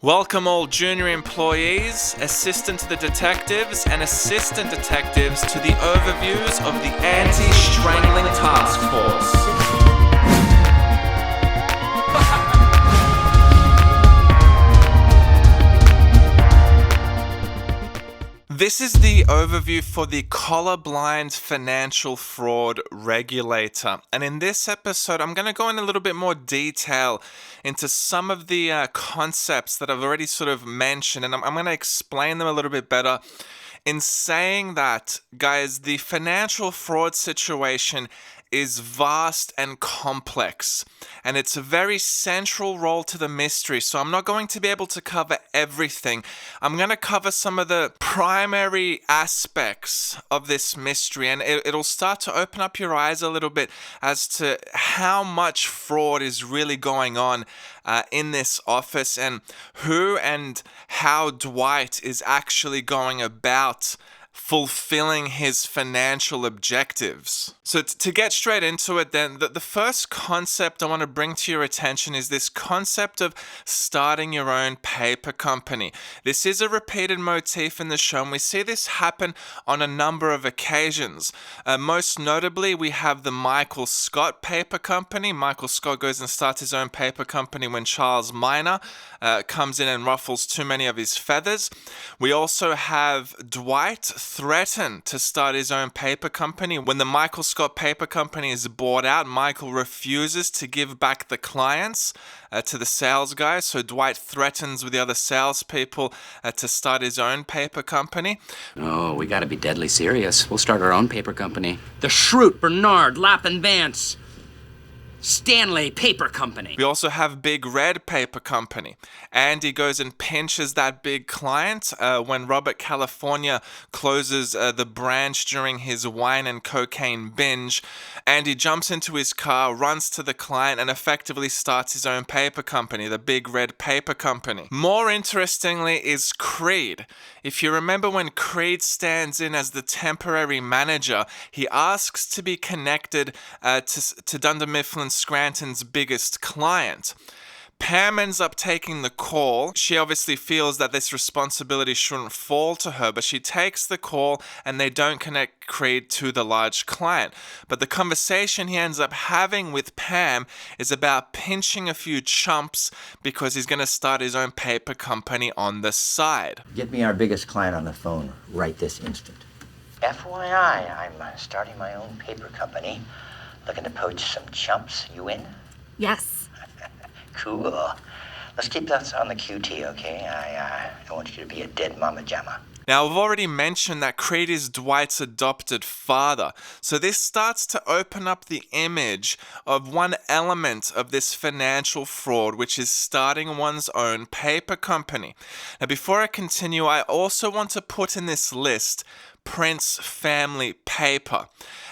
Welcome all junior employees, assistant to the detectives, and assistant detectives to the overviews of the Anti-Strangling Task Force. This is the overview for the colorblind financial fraud regulator. And in this episode, I'm going to go in a little bit more detail into some of the concepts that I've already sort of mentioned. And I'm going to explain them a little bit better. In saying that, guys, the financial fraud situation is vast and complex, and it's a very central role to the mystery, so I'm not going to be able to cover everything. I'm going to cover some of the primary aspects of this mystery, and it'll start to open up your eyes a little bit as to how much fraud is really going on in this office, and who and how Dwight is actually going about fulfilling his financial objectives. So to get straight into it then, the first concept I want to bring to your attention is this concept of starting your own paper company. This is a repeated motif in the show, and we see this happen on a number of occasions. Most notably, we have the Michael Scott paper company. Michael Scott goes and starts his own paper company when Charles Minor comes in and ruffles too many of his feathers. We also have Dwight threaten to start his own paper company. When the Michael Scott paper company is bought out, Michael refuses to give back the clients to the sales guys, so Dwight threatens with the other salespeople to start his own paper company. Oh, we gotta be deadly serious. We'll start our own paper company. The Schrute, Bernard, Lappin, Vance, Stanley Paper Company. We also have Big Red Paper Company. Andy goes and pinches that big client when Robert California closes the branch during his wine and cocaine binge. Andy jumps into his car, runs to the client, and effectively starts his own paper company, the Big Red Paper Company. More interestingly is Creed. If you remember when Creed stands in as the temporary manager, he asks to be connected to Dunder Mifflin Scranton's biggest client. Pam ends up taking the call. She obviously feels that this responsibility shouldn't fall to her, but she takes the call and they don't connect Creed to the large client. But the conversation he ends up having with Pam is about pinching a few chumps because he's going to start his own paper company on the side. Get me our biggest client on the phone right this instant. FYI, I'm starting my own paper company. Looking to poach some chumps. You in? Yes. Cool. Let's keep that on the QT, okay? I don't want you to be a dead mama jamma. Now, I've already mentioned that Creed is Dwight's adopted father, so this starts to open up the image of one element of this financial fraud, which is starting one's own paper company. Now, before I continue, I also want to put in this list Prince family paper.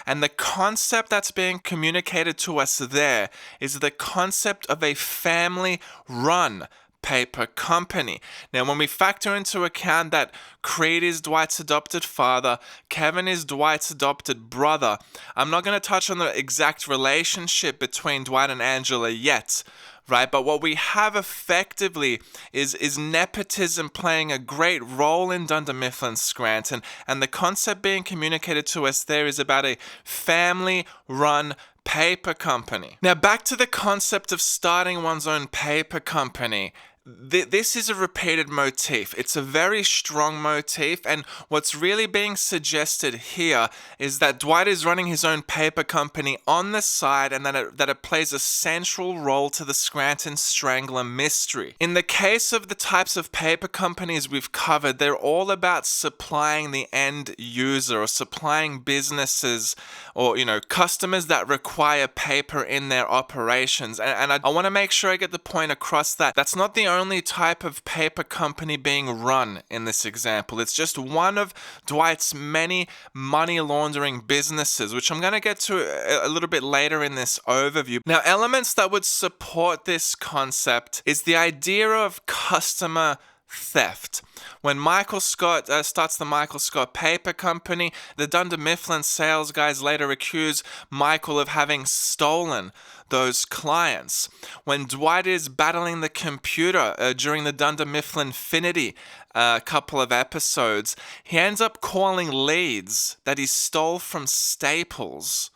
And the concept that's being communicated to us there is the concept of a family-run paper company. Now, when we factor into account that Creed is Dwight's adopted father, Kevin is Dwight's adopted brother, I'm not going to touch on the exact relationship between Dwight and Angela yet, right? But what we have effectively is nepotism playing a great role in Dunder Mifflin Scranton, and the concept being communicated to us there is about a family-run paper company. Now, back to the concept of starting one's own paper company. This is a repeated motif. It's a very strong motif, and what's really being suggested here is that Dwight is running his own paper company on the side, and that it plays a central role to the Scranton Strangler mystery. In the case of the types of paper companies we've covered, they're all about supplying the end user, or supplying businesses or customers that require paper in their operations. And I want to make sure I get the point across that that's not the only type of paper company being run in this example. It's just one of Dwight's many money laundering businesses, which I'm going to get to a little bit later in this overview. Now, elements that would support this concept is the idea of customer theft. When Michael Scott starts the Michael Scott Paper Company, the Dunder Mifflin sales guys later accuse Michael of having stolen those clients. When Dwight is battling the computer during the Dunder Mifflin Finity couple of episodes, he ends up calling leads that he stole from Staples,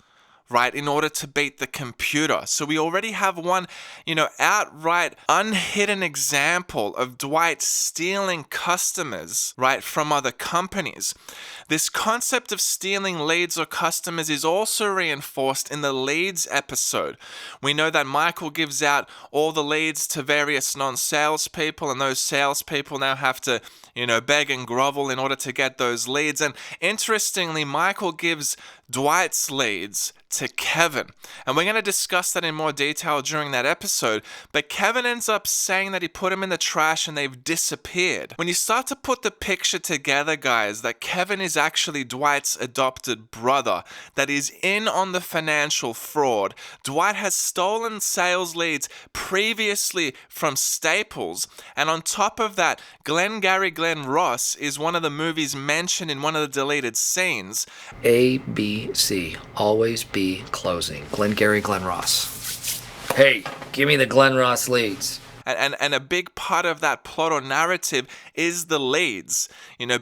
right, in order to beat the computer. So we already have one, outright unhidden example of Dwight stealing customers, right, from other companies. This concept of stealing leads or customers is also reinforced in the leads episode. We know that Michael gives out all the leads to various non-salespeople, and those salespeople now have to, beg and grovel in order to get those leads. And interestingly, Michael gives Dwight's leads to Kevin. And we're going to discuss that in more detail during that episode. But Kevin ends up saying that he put them in the trash and they've disappeared. When you start to put the picture together, guys, that Kevin is actually Dwight's adopted brother that is in on the financial fraud. Dwight has stolen sales leads previously from Staples. And on top of that, Glenn Ross is one of the movies mentioned in one of the deleted scenes. ABC, always be closing. Glenn Ross. Hey, give me the Glenn Ross leads. And a big part of that plot or narrative is the leads,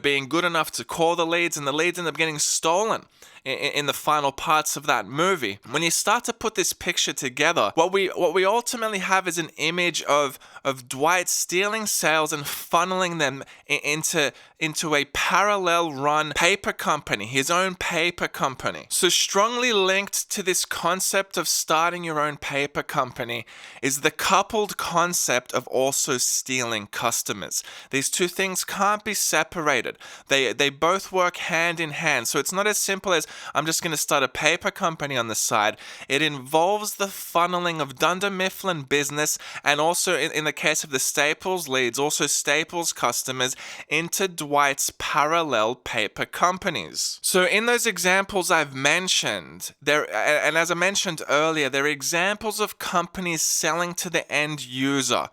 being good enough to call the leads, and the leads end up getting stolen in the final parts of that movie. When you start to put this picture together, what we ultimately have is an image of Dwight stealing sales and funneling them into a parallel run paper company, his own paper company. So strongly linked to this concept of starting your own paper company is the coupled concept of also stealing customers. These two things can't be separated. They both work hand in hand. So it's not as simple as I'm just going to start a paper company on the side. It involves the funneling of Dunder Mifflin business, and also in the case of the Staples leads, also Staples customers into Dwight's parallel paper companies. So in those examples I've mentioned, and as I mentioned earlier, they're examples of companies selling to the end user,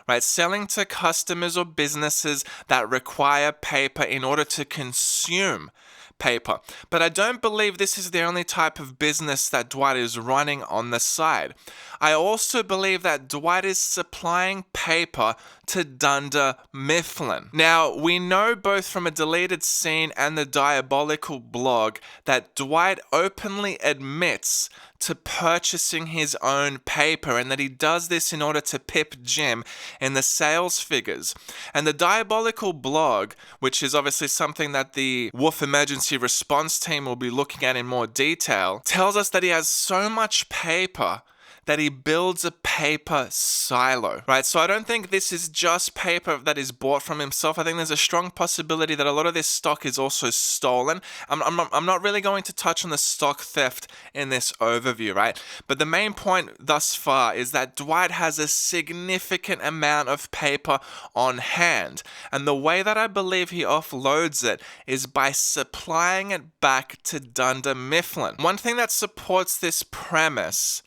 right? Selling to customers or businesses that require paper in order to consume paper. But I don't believe this is the only type of business that Dwight is running on the side. I also believe that Dwight is supplying paper to Dunder Mifflin. Now, we know both from a deleted scene and the Diabolical blog that Dwight openly admits to purchasing his own paper, and that he does this in order to pip Jim in the sales figures. And the Diabolical blog, which is obviously something that the Wolf Emergency Response Team will be looking at in more detail, tells us that he has so much paper that he builds a paper silo, right? So I don't think this is just paper that is bought from himself. I think there's a strong possibility that a lot of this stock is also stolen. I'm not really going to touch on the stock theft in this overview, right? But the main point thus far is that Dwight has a significant amount of paper on hand. And the way that I believe he offloads it is by supplying it back to Dunder Mifflin. One thing that supports this premise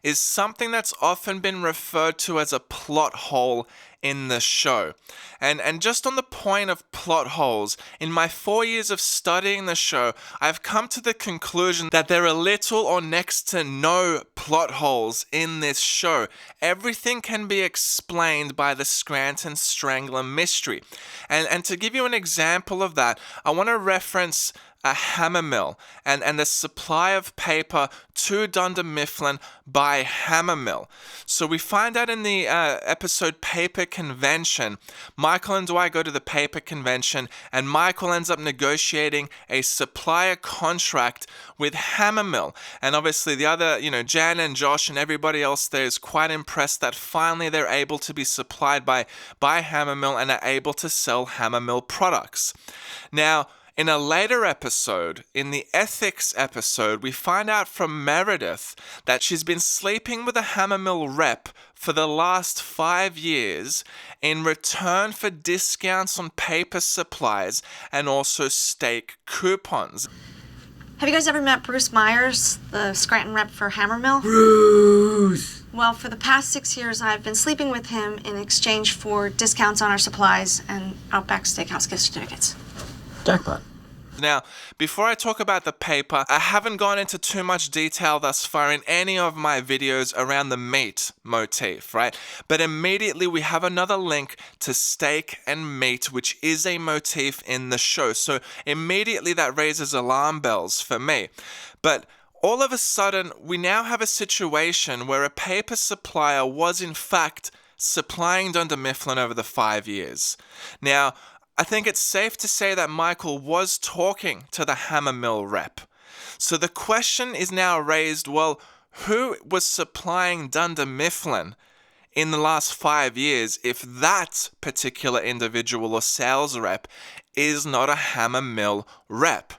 is something that's often been referred to as a plot hole in the show. And just on the point of plot holes, in my 4 years of studying the show, I've come to the conclusion that there are little or next to no plot holes in this show. Everything can be explained by the Scranton Strangler mystery. And to give you an example of that, I want to reference a hammer mill and the supply of paper to Dunder Mifflin by hammer mill. So we find out in the episode Paper Convention, Michael and Dwight go to the paper convention, and Michael ends up negotiating a supplier contract with hammer mill. And obviously the other, Jan and Josh and everybody else there is quite impressed that finally they're able to be supplied by hammer mill and are able to sell hammer mill products. Now, in a later episode, in the ethics episode, we find out from Meredith that she's been sleeping with a hammer mill rep for the last 5 years in return for discounts on paper supplies and also steak coupons. Have you guys ever met Bruce Myers, the Scranton rep for Hammermill? Bruce! Well, for the past 6 years, I've been sleeping with him in exchange for discounts on our supplies and Outback Steakhouse gift certificates. Jackpot. Now, before I talk about the paper, I haven't gone into too much detail thus far in any of my videos around the meat motif, right? But immediately we have another link to steak and meat, which is a motif in the show. So immediately that raises alarm bells for me. But all of a sudden, we now have a situation where a paper supplier was in fact supplying Dunder Mifflin over the 5 years. Now, I think it's safe to say that Michael was talking to the Hammermill rep. So the question is now raised, well, who was supplying Dunder Mifflin in the last 5 years if that particular individual or sales rep is not a Hammermill rep?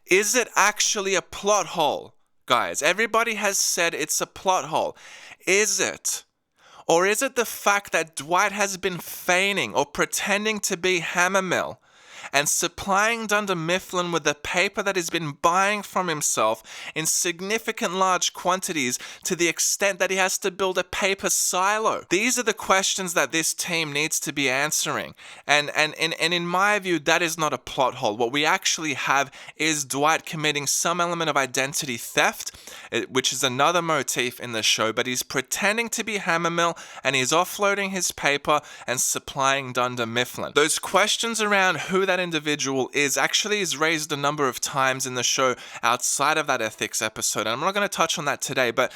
Is it actually a plot hole, guys? Everybody has said it's a plot hole. Is it? Or is it the fact that Dwight has been feigning or pretending to be Hammermill and supplying Dunder Mifflin with the paper that he's been buying from himself in significant large quantities to the extent that he has to build a paper silo? These are the questions that this team needs to be answering. And in my view, that is not a plot hole. What we actually have is Dwight committing some element of identity theft, which is another motif in the show, but he's pretending to be Hammermill and he's offloading his paper and supplying Dunder Mifflin. Those questions around who that individual is raised a number of times in the show outside of that ethics episode, and I'm not going to touch on that today, but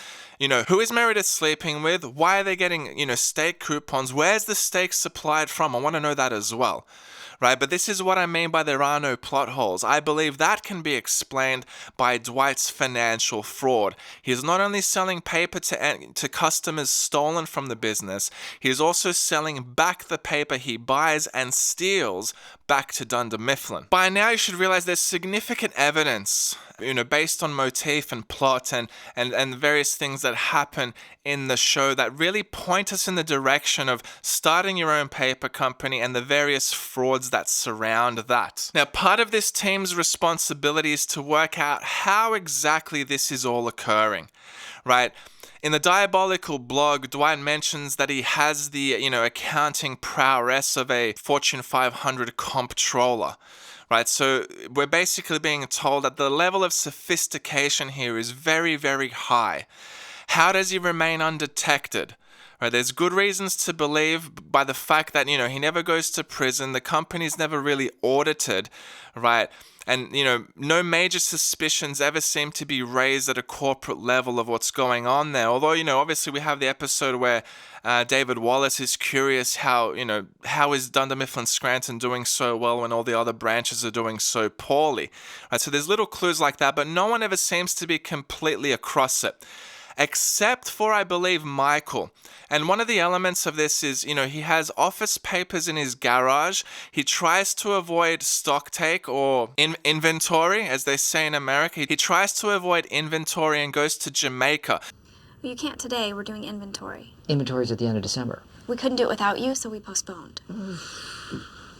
who is Meredith sleeping with? Why are they getting steak coupons? Where's the steak supplied from? I want to know that as well. Right, but this is what I mean by there are no plot holes. I believe that can be explained by Dwight's financial fraud. He's not only selling paper to customers stolen from the business, he's also selling back the paper he buys and steals back to Dunder Mifflin. By now you should realize there's significant evidence, based on motif and plot and various things that happen in the show that really point us in the direction of starting your own paper company and the various frauds that surround that. Now, part of this team's responsibility is to work out how exactly this is all occurring, right? In the Diabolical blog, Dwight mentions that he has the, accounting prowess of a Fortune 500 comptroller. Right, so we're basically being told that the level of sophistication here is very, very high. How does he remain undetected? Right, there's good reasons to believe by the fact that, he never goes to prison, the company's never really audited, right? And, no major suspicions ever seem to be raised at a corporate level of what's going on there. Although, obviously we have the episode where David Wallace is curious how is Dunder Mifflin Scranton doing so well when all the other branches are doing so poorly. Right, so there's little clues like that, but no one ever seems to be completely across it. Except for, I believe, Michael. And one of the elements of this is, he has office papers in his garage. He tries to avoid stock take or inventory, as they say in America. He tries to avoid inventory and goes to Jamaica. Well, you can't today. We're doing inventory. Inventory's at the end of December. We couldn't do it without you, so we postponed.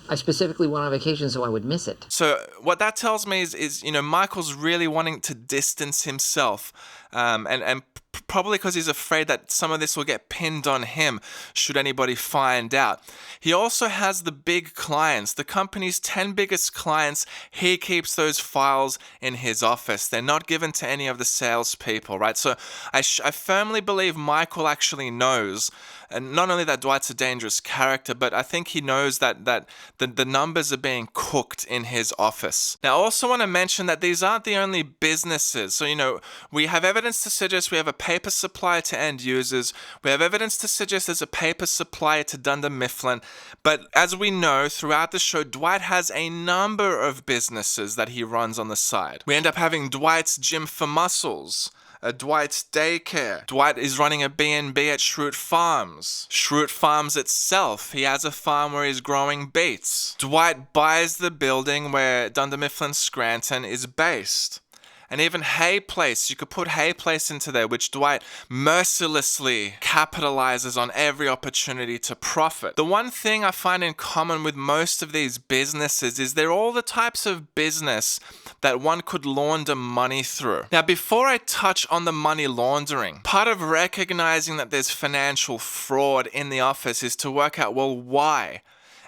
I specifically went on vacation so I would miss it. So what that tells me is Michael's really wanting to distance himself, and probably because he's afraid that some of this will get pinned on him should anybody find out. He also has the big clients, the company's 10 biggest clients. He keeps those files in his office. They're not given to any of the salespeople, right? So I firmly believe Michael actually knows, and not only that Dwight's a dangerous character, but I think he knows that the numbers are being cooked in his office. Now, I also want to mention that these aren't the only businesses. So, we have evidence to suggest we have a paper supplier to end users. We have evidence to suggest there's a paper supplier to Dunder Mifflin. But as we know, throughout the show, Dwight has a number of businesses that he runs on the side. We end up having Dwight's Gym for Muscles, Dwight's Daycare. Dwight is running a B&B at Schrute Farms. Schrute Farms itself, he has a farm where he's growing beets. Dwight buys the building where Dunder Mifflin Scranton is based. And even Hay Place, you could put Hay Place into there, which Dwight mercilessly capitalizes on every opportunity to profit. The one thing I find in common with most of these businesses is they're all the types of business that one could launder money through. Now, before I touch on the money laundering, part of recognizing that there's financial fraud in the office is to work out, well, why?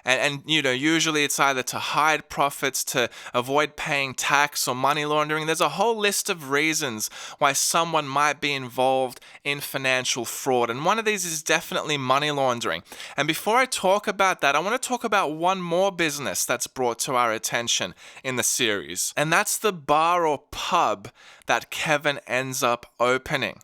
And usually it's either to hide profits, to avoid paying tax, or money laundering. There's a whole list of reasons why someone might be involved in financial fraud. And one of these is definitely money laundering. And before I talk about that, I want to talk about one more business that's brought to our attention in the series. And that's the bar or pub that Kevin ends up opening.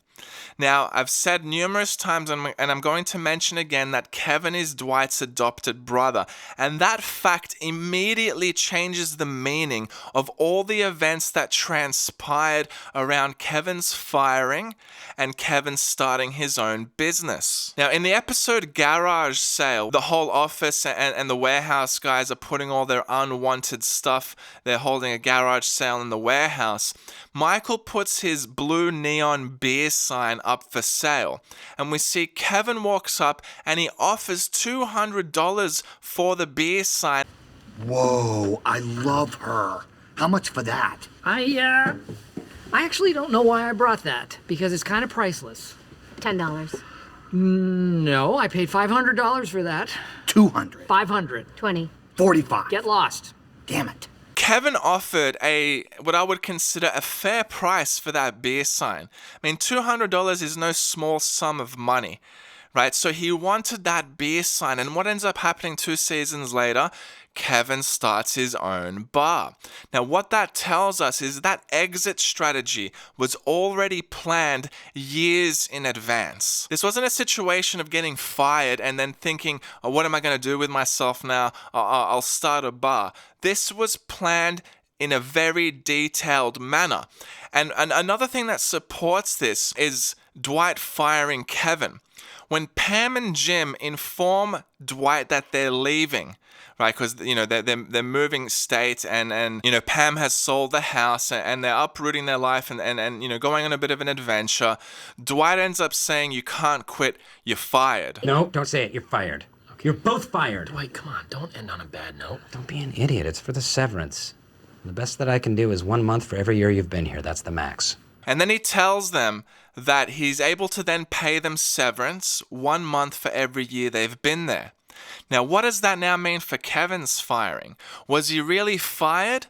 Now, I've said numerous times, and I'm going to mention again, that Kevin is Dwight's adopted brother. And that fact immediately changes the meaning of all the events that transpired around Kevin's firing and Kevin starting his own business. Now, in the episode Garage Sale, the whole office and the warehouse guys are putting all their unwanted stuff. They're holding a garage sale in the warehouse. Michael puts his blue neon beer sign up for sale, and we see Kevin walks up and he offers $200 for the beer sign. Whoa, I love her. How much for that? I actually don't know why I brought that, because it's kind of priceless. $10. No, I paid $500 for that. 200. 500. 20. 45. Get lost. Damn it. Kevin offered what I would consider a fair price for that beer sign. I mean, $200 is no small sum of money, right? So he wanted that beer sign, and what ends up happening 2 seasons later, Kevin starts his own bar. Now, what that tells us is that exit strategy was already planned years in advance. This wasn't a situation of getting fired and then thinking, oh, what am I going to do with myself now? I'll start a bar. This was planned in a very detailed manner. And another thing that supports this is Dwight firing Kevin. When Pam and Jim inform Dwight that they're leaving, right? Because they're moving state, and Pam has sold the house and they're uprooting their life and going on a bit of an adventure. Dwight ends up saying, "You can't quit. You're fired." No, don't say it. You're fired. You're both fired. Dwight, come on, don't end on a bad note. Don't be an idiot. It's for the severance. The best that I can do is 1 month for every year you've been here. That's the max. And then he tells them that he's able to then pay them severance 1 month for every year they've been there. Now, what does that now mean for Kevin's firing? Was he really fired?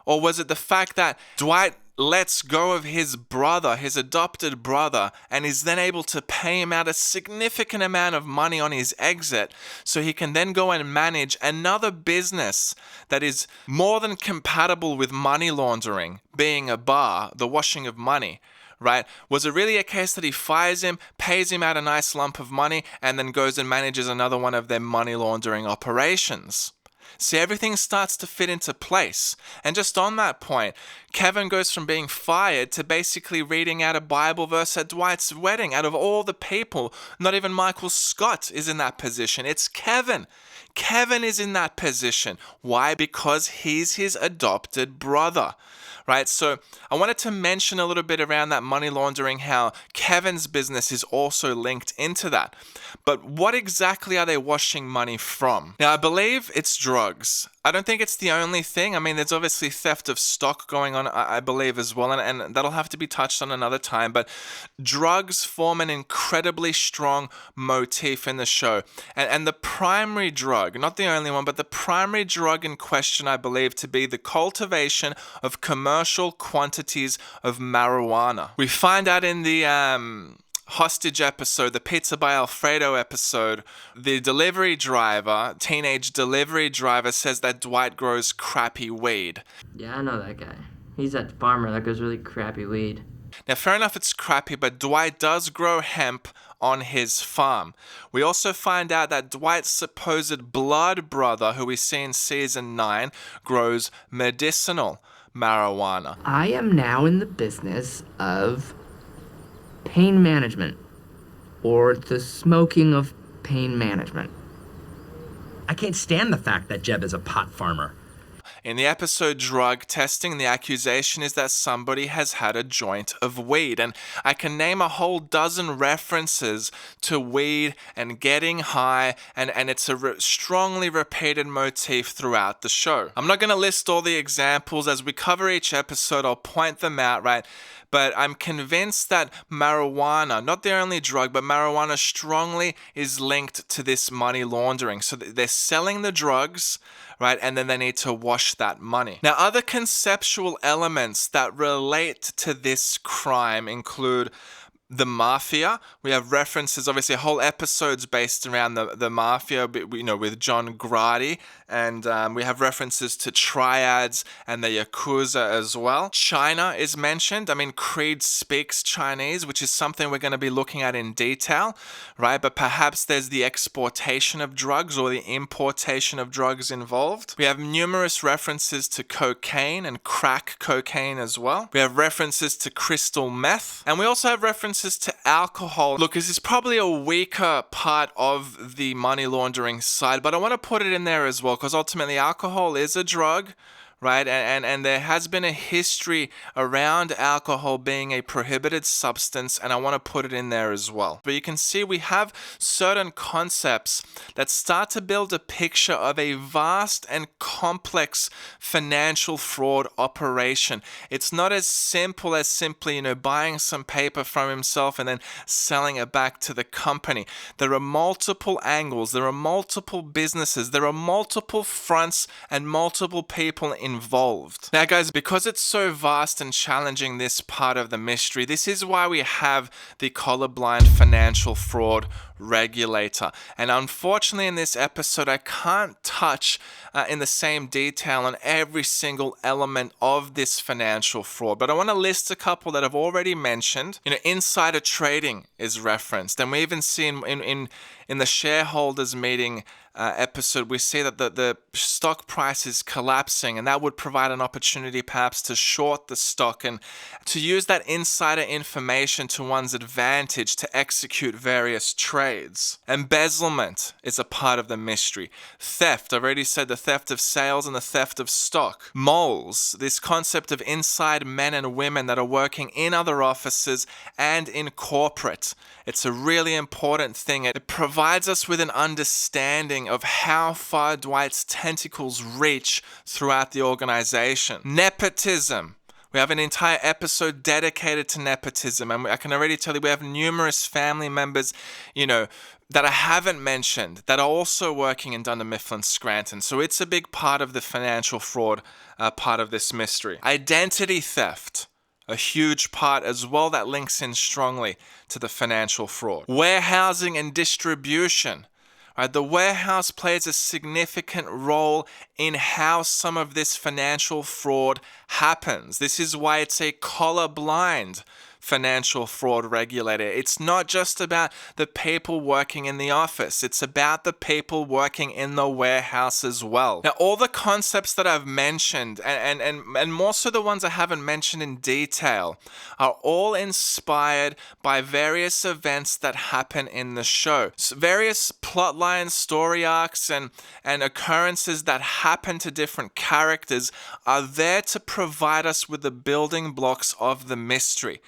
Or was it the fact that Dwight lets go of his brother, his adopted brother, and is then able to pay him out a significant amount of money on his exit so he can then go and manage another business that is more than compatible with money laundering, being a bar, the washing of money? Right? Was it really a case that he fires him, pays him out a nice lump of money, and then goes and manages another one of their money laundering operations? See, everything starts to fit into place. And just on that point, Kevin goes from being fired to basically reading out a Bible verse at Dwight's wedding. Out of all the people, not even Michael Scott is in that position. It's Kevin. Kevin is in that position. Why? Because he's his adopted brother. Right, so I wanted to mention a little bit around that money laundering, how Kevin's business is also linked into that. But what exactly are they washing money from? Now, I believe it's drugs. I don't think it's the only thing. I mean, there's obviously theft of stock going on, I believe, as well, and that'll have to be touched on another time. But drugs form an incredibly strong motif in the show. And the primary drug, not the only one, but the primary drug in question, I believe, to be the cultivation of commercial quantities of marijuana. We find out in the hostage episode, the Pizza by Alfredo episode, the delivery driver, teenage delivery driver, says that Dwight grows crappy weed. Yeah, I know that guy. He's that farmer that grows really crappy weed. Now, fair enough, it's crappy, but Dwight does grow hemp on his farm. We also find out that Dwight's supposed blood brother, who we see in season 9, grows medicinal marijuana. I am now in the business of pain management, or the smoking of pain management. I can't stand the fact that Jeb is a pot farmer. In the episode Drug Testing, the accusation is that somebody has had a joint of weed, and I can name a whole dozen references to weed and getting high, and it's a strongly repeated motif throughout the show. I'm not going to list all the examples. As we cover each episode, I'll point them out, right? But I'm convinced that marijuana, not the only drug, but marijuana strongly is linked to this money laundering. So they're selling the drugs, right? And then they need to wash that money. Now, other conceptual elements that relate to this crime include the mafia. We have references, obviously, whole episodes based around the mafia, with John Grady, and we have references to triads and the Yakuza as well. China is mentioned. I mean, Creed speaks Chinese, which is something we're going to be looking at in detail, right? But perhaps there's the exportation of drugs or the importation of drugs involved. We have numerous references to cocaine and crack cocaine as well. We have references to crystal meth, and we also have references to alcohol. Look, this is probably a weaker part of the money laundering side, but I want to put it in there as well, because ultimately alcohol is a drug, right? And there has been a history around alcohol being a prohibited substance, and I want to put it in there as well. But you can see we have certain concepts that start to build a picture of a vast and complex financial fraud operation. It's not as simple as simply, buying some paper from himself and then selling it back to the company. There are multiple angles, there are multiple businesses, there are multiple fronts and multiple people involved. Now guys, because it's so vast and challenging, this part of the mystery, this is why we have the colorblind financial fraud regulator. And unfortunately in this episode I can't touch in the same detail on every single element of this financial fraud, but I want to list a couple that I've already mentioned. Insider trading is referenced, and we even see in the shareholders meeting episode, we see that the stock price is collapsing, and that would provide an opportunity perhaps to short the stock and to use that insider information to one's advantage to execute various trades. Embezzlement is a part of the mystery. Theft, I've already said the theft of sales and the theft of stock. Moles, this concept of inside men and women that are working in other offices and in corporate. It's a really important thing. It provides us with an understanding of how far Dwight's tentacles reach throughout the organization. Nepotism. We have an entire episode dedicated to nepotism, and I can already tell you we have numerous family members, that I haven't mentioned that are also working in Dunder Mifflin Scranton. So it's a big part of the financial fraud part of this mystery. Identity theft. A huge part as well that links in strongly to the financial fraud. Warehousing and distribution. Right, the warehouse plays a significant role in how some of this financial fraud happens. This is why it's a colorblind financial fraud regulator. It's not just about the people working in the office. It's about the people working in the warehouse as well. Now, all the concepts that I've mentioned, and more so the ones I haven't mentioned in detail, are all inspired by various events that happen in the show. So various plot lines, story arcs, and occurrences that happen to different characters are there to provide us with the building blocks of the mystery.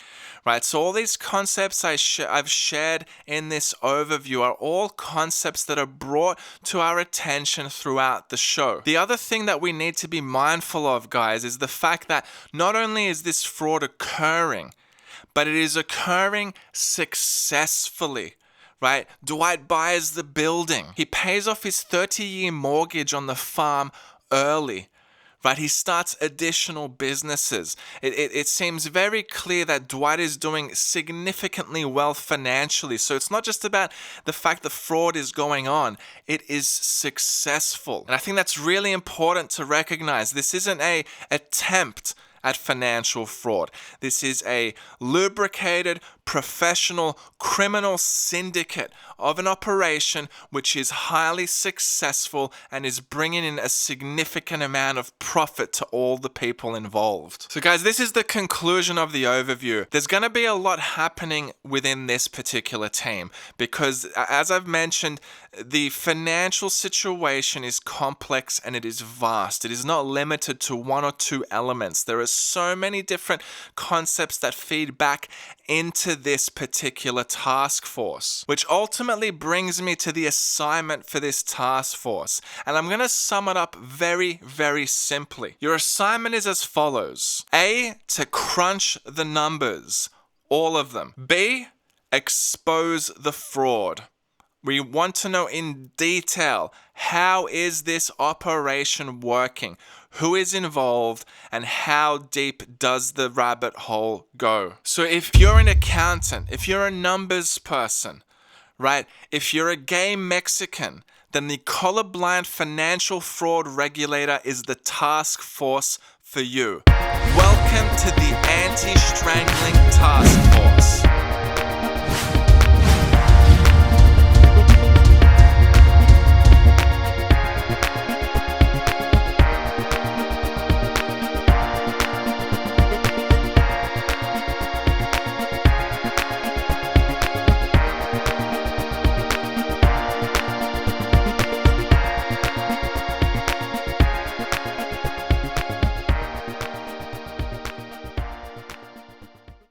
Right, so all these concepts I've shared in this overview are all concepts that are brought to our attention throughout the show. The other thing that we need to be mindful of, guys, is the fact that not only is this fraud occurring, but it is occurring successfully. Right? Dwight buys the building. He pays off his 30-year mortgage on the farm early. Right, he starts additional businesses. It seems very clear that Dwight is doing significantly well financially. So it's not just about the fact the fraud is going on. It is successful. And I think that's really important to recognize. This isn't an attempt at financial fraud. This is a lubricated, professional, criminal syndicate of an operation which is highly successful and is bringing in a significant amount of profit to all the people involved. So guys, this is the conclusion of the overview. There's going to be a lot happening within this particular team because, as I've mentioned, the financial situation is complex and it is vast. It is not limited to one or two elements. There are so many different concepts that feed back into this particular task force, which ultimately brings me to the assignment for this task force. And I'm going to sum it up very, very simply. Your assignment is as follows. A, to crunch the numbers, all of them. B, expose the fraud. We want to know in detail, how is this operation working? Who is involved and how deep does the rabbit hole go? So if you're an accountant, if you're a numbers person, right? If you're a gay Mexican, then the colorblind financial fraud regulator is the task force for you. Welcome to the anti-strangling task force.